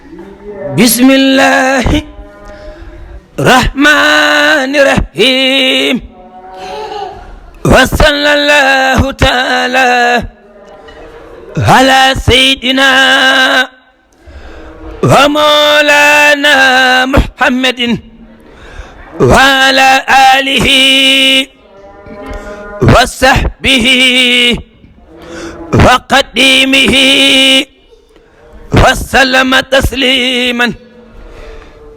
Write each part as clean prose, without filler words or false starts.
بسم الله الرحمن الرحيم وصلى الله تعالى على سيدنا ومولانا محمد وعلى آله وصحبه وقديمه وسلم تسليما.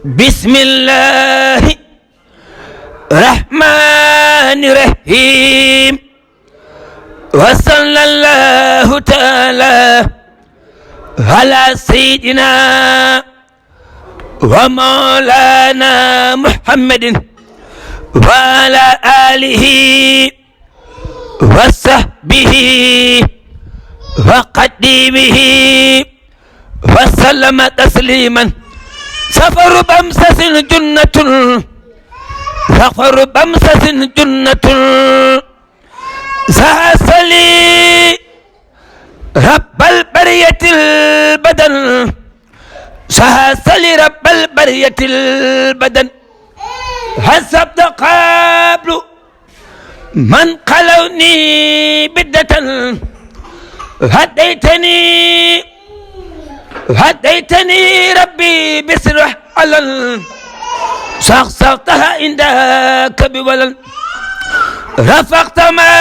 بسم الله الرحمن الرحيم وصلى الله تعالى على سيدنا ومولانا محمد وعلى آله وصحبه وقديمه وسلم تسليما. سفر بمسس جنة سفر بمسس جنة ساسلي رب البرية البدن ساسلي رب البرية البدن حسبت قبل من قلوني بدة هديتني ربي بسرح علل سخسختها عندك بولل رفقت ما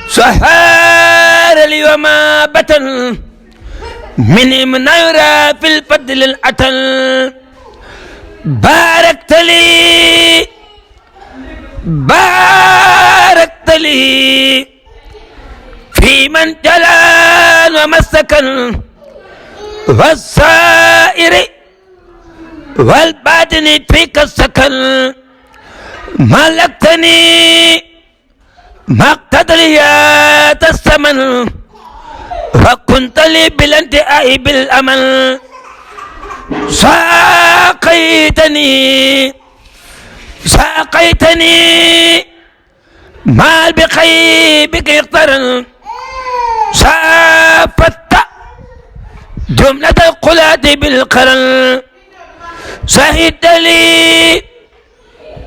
سهار لي وما بطن من يرى في الفضل الأتل باركت لي في من جلال ومسكن والسائر والباطن فيك السكن ملكتني مقتدريات الثمن وكنت لي بالانتهاء بالأمل ساقيتني مال بخيبك يقترن شافت جملة القلاد بالقرن شهدت لي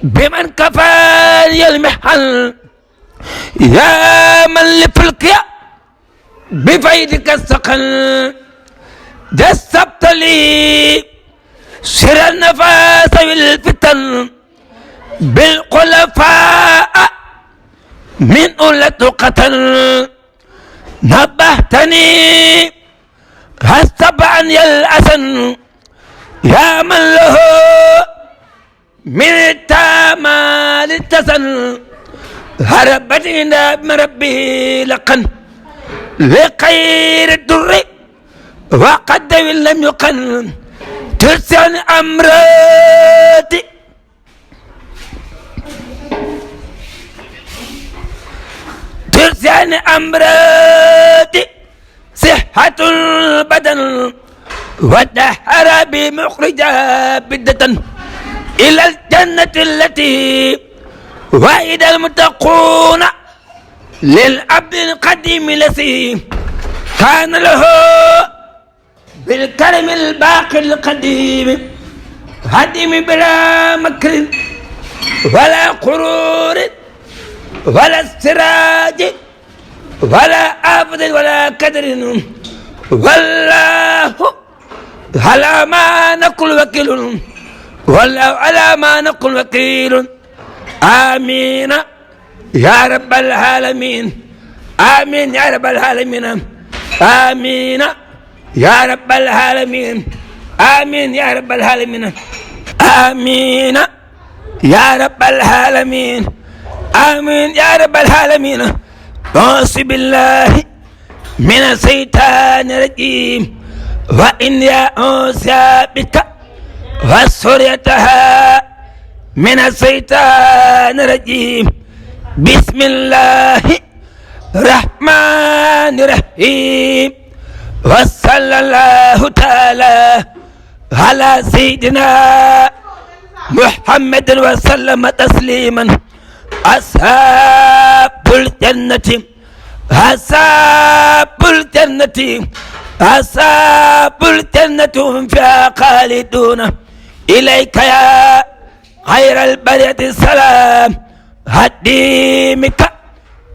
بمن كفاني المحن يا من لفلك بفيدك السقن جسبت لي سر النفاس والفتن بالخلفاء من أولة قتل نبهتني هستبعا يلأسن يا من له من التامال التسن هربت من ربي لقن لخير الدر وقد لم يقن تسعن أمراتي ترسان أمراتي صحة البدن ودحر بمخرجة بدة إلى الجنة التي وعد المتقون للعبد القديم الذي كان له بالكرم الباقي القديم هدم بلا مكر ولا قرور ولا استراج ولا آفة ولا كدر والله على ما نقول وكيل والله على ما نقول وكيل آمين يا رب العالمين آمين يا رب العالمين آمين يا رب العالمين آمين يا رب العالمين آمين يا رب العالمين آمين يا رب العالمين. أعوذ بالله من الشيطان الرجيم وإني أعوذ بك وذريتها من الشيطان الرجيم. بسم الله الرحمن الرحيم وصلى الله تعالى على سيدنا محمد وسلم تسليما. أصحاب الجنة أصحاب الجنة أصحاب الجنة جنة هم فيها خالدون إليك يا خير البرية السلام هديمك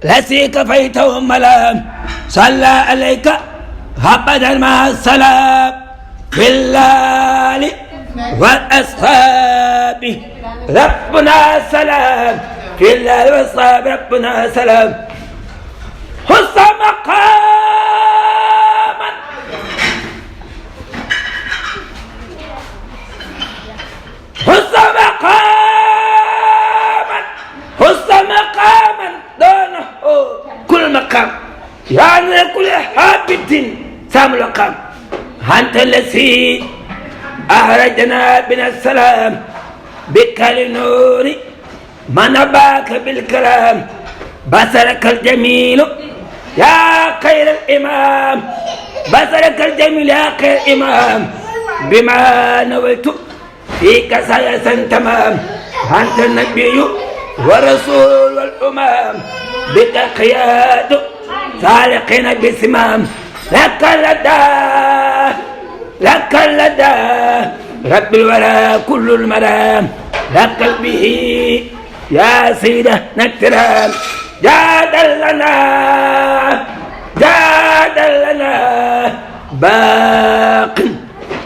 الذي كفيتهم ملام صلى عليك أبدا مع السلام في الليل والأصحاب ربنا سلام في الليل والأصحاب ربنا سلام حسن مقاما حسن مقاما حسن مقاما دونه كل مقام يعني كل حابة سام المقام أنت الذي أخرجنا من السلام بك للنور من أباك بالكلام بصرك الجميل يا خير الإمام بصرك الجميل يا خير الإمام بما نويت فيك سياسا تمام أنت النبي والرسول والأمام بك قياد سالقين بسمام لك اللدى لك اللدى رب الورى كل المرام لك به يا سيدة نكرام جادل لنا باق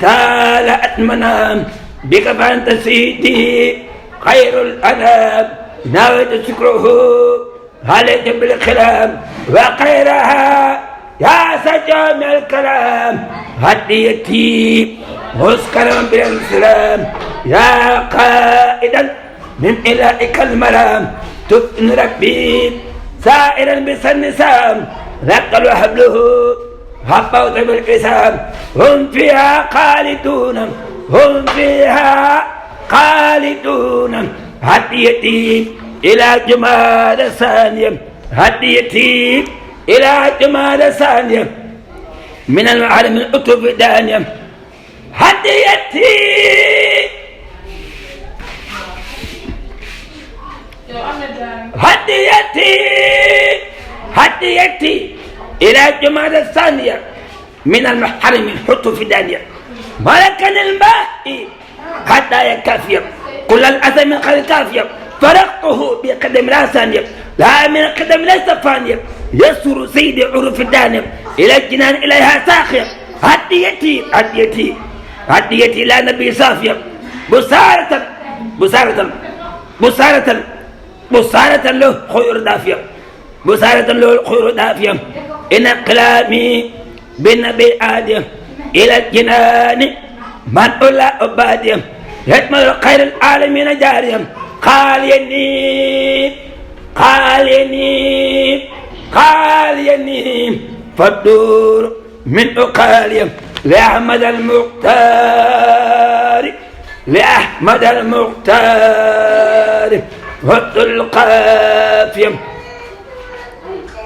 تالأت منام بك فأنت سيدي خير الأنام نويت شكره عليك بالكلام وخيرها يا سجام الكلام هديتي مسكرا بالسلام يا قائدا من إلهك المرام تبن ربي سائرا بسنسام لك وحبله حبوت بالقسام هم فيها خالدون هم فيها خالدون هديتي إلى جمال ثانية هديتي إلى جمال ثانية من العالم الأطف دانية هديتي هديتي إلى جمال الثانية من المحرم الحط في دانية ملكا الماء حتى يكافية كل الأذى من قد كافية فرقته بقدم لا ثانية لا من قدم ليس فانية يسر سيد عرف الدانية إلى الجنان إليها ساخية هديتي لا نبي صافية بصارة له خير دافية بصارة له خير دافية إن كلامي بالنبي آدم إلى الجنان من أولى أبادية يتمر خير العالمين جاريا قال يني فالدور من أقاليا لأحمد المختار هد القافية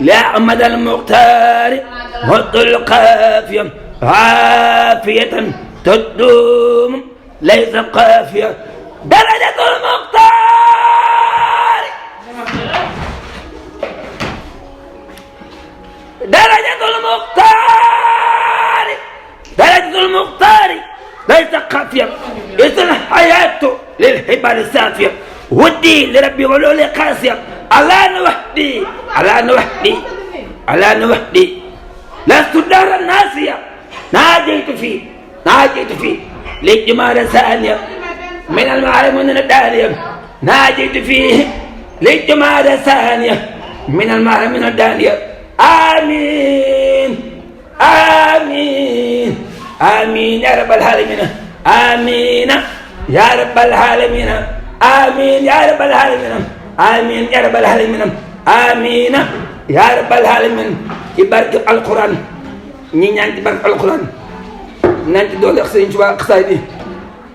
لأحمد المختار هد القافية عافية تدوم ليس قافية درجة المختار ليس قافية إذ الحياة للحبال السافية ودي لربي ولولي قاسية على نوحدي لست دار الناسية ناجيت فيه للجمال ثانية من المعلم من الدانية ناجيت فيه للجمال ثانية من المعلم من الدانية آمين يا رب العالمين آمين يا رب العالمين آمين يا رب العالمين آمين يا رب العالمين آمين يا رب العالمين ci barke alquran ñi ñaan ci barke alquran nañ ci doole Sëriñ Tuubaa xasaay di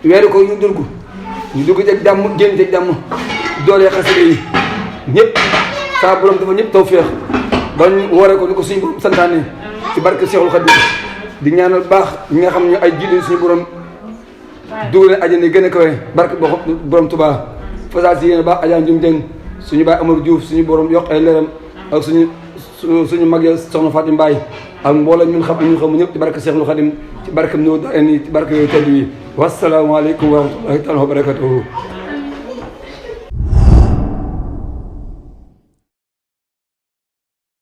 weeru ko ñu dugg ci jàmm génn ci jàmm doole xasida yi ñëpp saa borom dafa ñëpp tawfeex ba ñu wooree ko ni ko suñu borom santaane ci barke Seexul Xadiim di ñaanal baax ñi nga xam ne ay jiitu suñu borom dugg leen àjjana gën a kawe barke borom Tuubaa fasaa si yéen baax ajaan jum jëng suñu baay Amadou Diouf suñu borom yokk ay leeram ak suñu mag ya soxna Fatim Mbaye ak mboolem ñun xam ñëpp ci barke Seexul Xadim ci barke Nuuru Daarayni ci barke yooyu tedd yi wassalaamu aleykum wa rahmatullahi taala wa barakatuhu